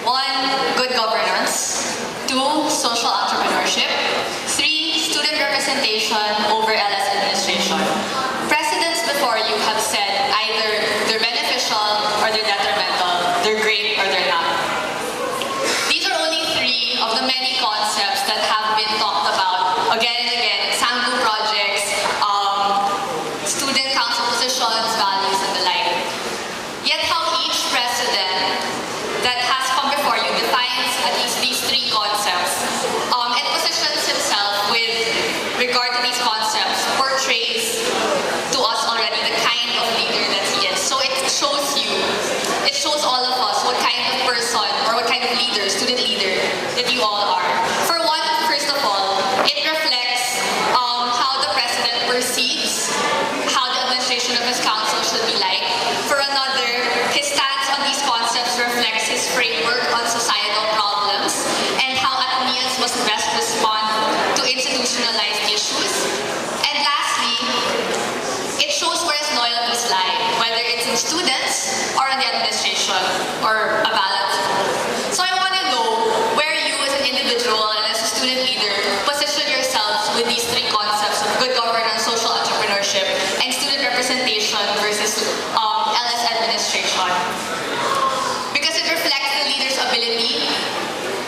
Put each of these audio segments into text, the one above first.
1. Good governance. 2. Social entrepreneurship. 3. Student representation over LS administration. Presidents before you have said either they're beneficial or they're detrimental, they're great or they're not. These are only 3 of the many concepts that have been talked about again and again in Sanggu projects, student council positions, values, and the like. Yet how each president that has come before you defines at least these 3 concepts and positions himself with regard to these concepts portrays to us already the kind of leader that he is. So it shows all of us what kind of person or what kind of leader, student leader that you all are. For one, first of all, it reflects how the president perceives how the administration of his council should be like. For another, his stance on these concepts reflects his framework on societal problems and how Ateneans must best respond to institutionalized issues. And lastly, it shows where his loyalties lie, whether it's in students or in the administration or a balance. So I want to know where you as an individual and as a student leader position yourselves with these 3 concepts of good governance, social entrepreneurship, and student representation versus LS administration. Because it reflects the leader's ability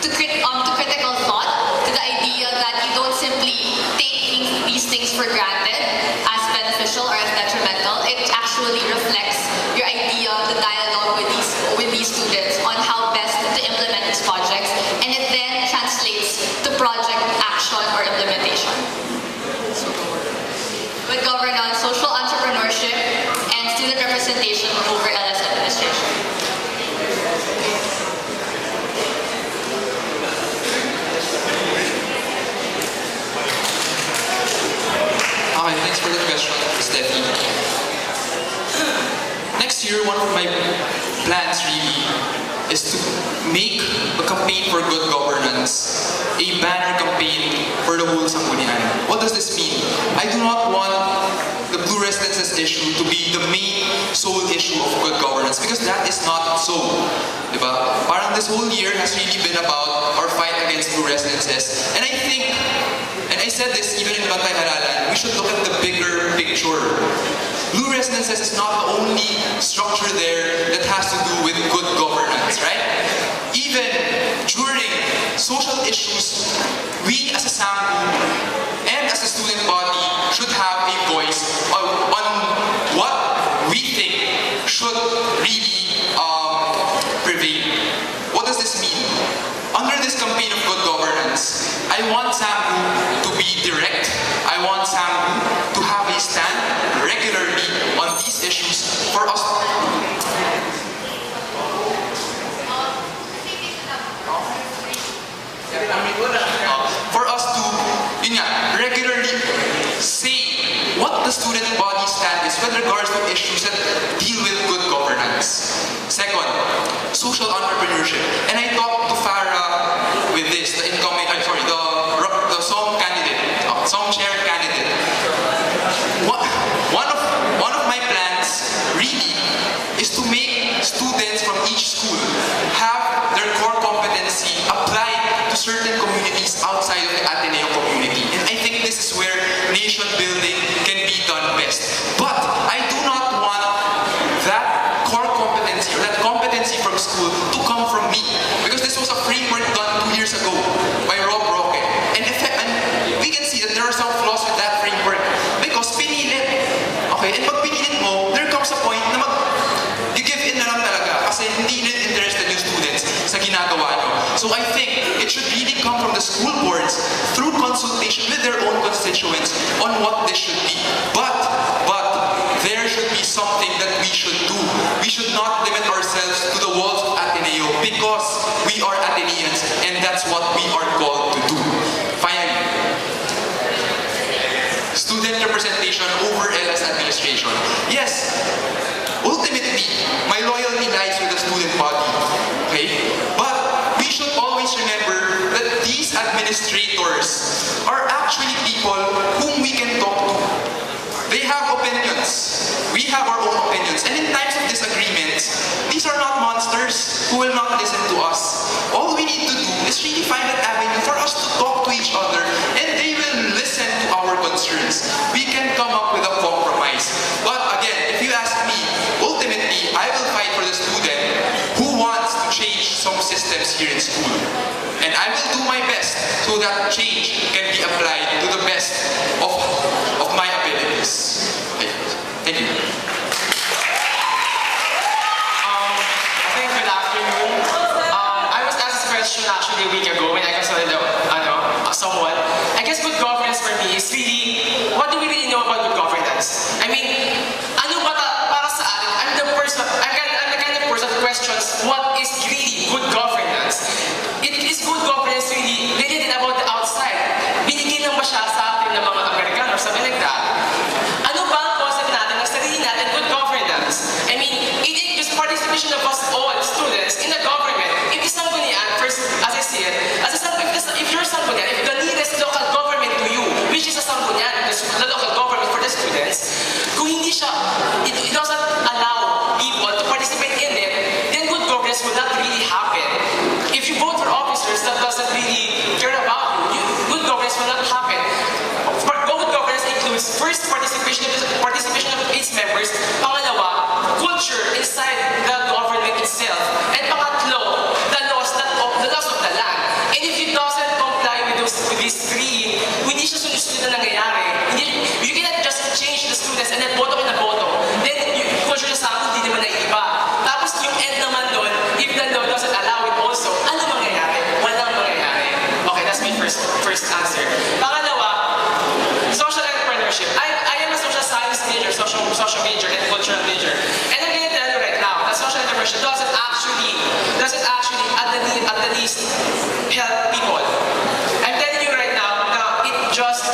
to critical thought, to the idea that you don't simply take these things for granted as beneficial or as detrimental. It actually reflects your idea, the dialogue with these students on how best to implement these projects, and it then translates to project action or implementation. With governance, social entrepreneurship, and student representation over LS administration. Okay, thanks for the question, Steffi. Next year, one of my plans really is to make a campaign for good governance, a banner campaign for the whole Sanggunian. What does this mean? I do not want the Blue Residences issue to be the main sole issue of good governance, because that is not so. Diba? Parang this whole year has really been about our fight against Blue Residences. And I think, and I said this even in Bantay Haralan, we should look at the bigger picture. Blue Residences is not the only structure there that has to do with good governance, right? Even during social issues, we as a Sanggu and as a student body should have a voice on what we think should really prevail. What does this mean? Under this campaign of good governance, I want Sanggu to be direct. I want Sanggu to have a stand regularly on these issues for us. To regularly say what the student body stand is with regards to issues that deal with good governance. Second, social entrepreneurship. And I talked to Farah with this, the incoming, the SOM candidate, SOM chair candidate. One of my plans really is to make students from each school have their core competency applied to certain communities outside of the Ateneo community. And I think this is where nation building can be done best. But I do not want that core competency or that competency from school to come from me. Because this was a framework done 2 years ago by Rob Roque. And we can see that there are some flaws with that framework. Because pinilit. Okay, and pag pinilit mo, there comes a point na you give in na lang talaga kasi hindi na interested yung students sa ginagawa nyo. So I think it should really come from the school boards through consultation with their own constituents on what this should be. But there should be something that we should do. We should not limit ourselves to the walls of Ateneo because we are Ateneans and that's what we are called to do. Finally, student representation over LS administration. Yes, ultimately, my loyalty lies with the student body. Okay? But we should always remember that these administrators are actually people whom we can talk to. They have opinions. We have our own opinions. And in times of disagreements, these are not monsters who will not listen to us. students really find an avenue for us to talk to each other, and they will listen to our concerns. We can come up with a compromise. But again, if you ask me, ultimately, I will fight for the student who wants to change some systems here in school. And I will do my best so that change can be applied to the best of my abilities. Thank you. Good afternoon. I was asked this question actually a week ago when I consulted someone. I guess good governance for me is really, what do we really know about good governance? I mean, ano ba para sa atin? I'm the kind of person that questions what is really good governance. Is good governance really related about the outside? Binigay lang ba siya sa atin ng mga Amerikano or something like that? Ano ba ang concept natin na sarili natin good governance? I mean, it is just participation of us all students in the government. If isang gunian, first, as I see it, if you're Sanggunian, if the nearest local government to you, which is a Sanggunian, the local government for the students, kung hindi siya, it doesn't allow people to participate in it, then good governance will not really happen. If you vote for officers that doesn't really care about you, good governance will not happen. Good governance includes first participation of its members, pangalawa, culture inside the government itself, and pangatlo, the laws of the land. And if it doesn't comply with these three, hindi siya sunod-sunod na nangyayari. You cannot just change the students and then boto ka na boto. Then yung culture sa akin hindi naman naiiba. Tapos yung end naman doon, if the law doesn't allow it also, ano mangyayari? Walang mangyayari. Okay, that's my first answer. Pangalawa, social entrepreneurship. I am a social science major, social major, and cultural major. And I'm going to tell you right now that social entrepreneurship doesn't actually at the least help people. I'm telling you right now that it just,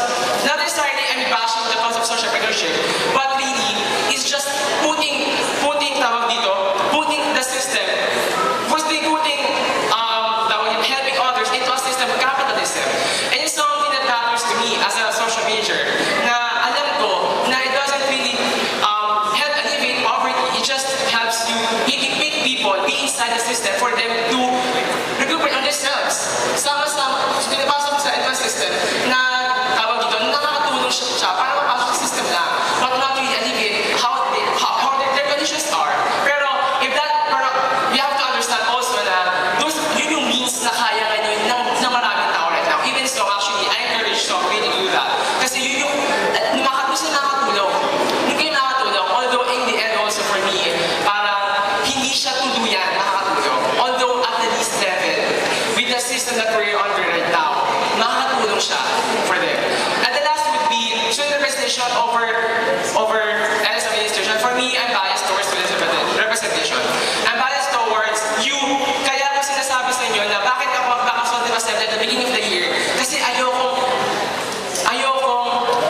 not necessarily I'm bashing the concept of social entrepreneurship, but really it's just putting the system, helping others into a system of capitalism. And it's something that matters to me as a social major, na alam ko na it doesn't really help alleviate poverty. It just helps you make people be inside the system for them to recuperate on themselves. Sama-sama, pinapasok sa advanced system na nakakatulong siya para mapasok sa system lang, but not really alleviate how their conditions are. Pero you have to understand also na yun yung means na kaya ngayon ng maraming tao right now. Even so, actually, I encourage so really to do that. Kasi yun yung nakakatulong. Hindi kayo nakatulong. Although in the end also for me, parang hindi siya tuluyan nakakatulong. Although at the least level, with the system that we're under right now, nakakatulong siya for them. And the last would be student representation over LS administration. For me, I'm biased towards student representation. I'm biased towards you. Kaya ako sinasabi sa inyo na bakit ako magpapasok ng assembly at the beginning of the year. Kasi ayokong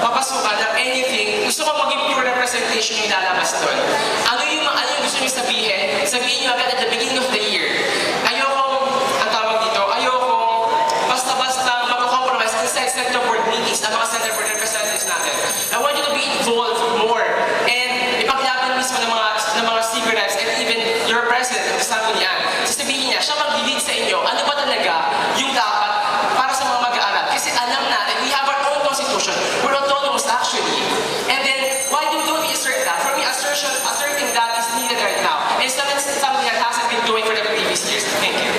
papasukan ng anything. Gusto ko maging pure representation yung lalabas doon. Ano yung gusto nyo sabihin nyo agad at the beginning of the year. Ayokong basta-basta mag-compromise inside center board meetings ang mga center board representatives natin. I want you to be involved more and ipaglaban mismo ng mga speaker reps and even your president, yung Sanggunian. Sasabihin niya, siya mag-lead sa inyo, ano ba talaga yung dapat para sa mga mag-aaral. Kasi alam natin, we have our own constitution. We're autonomous actually. And then, why don't we assert that? For me, asserting that is needed right now. And something that Sanggunian hasn't been doing for the previous years. Thank you.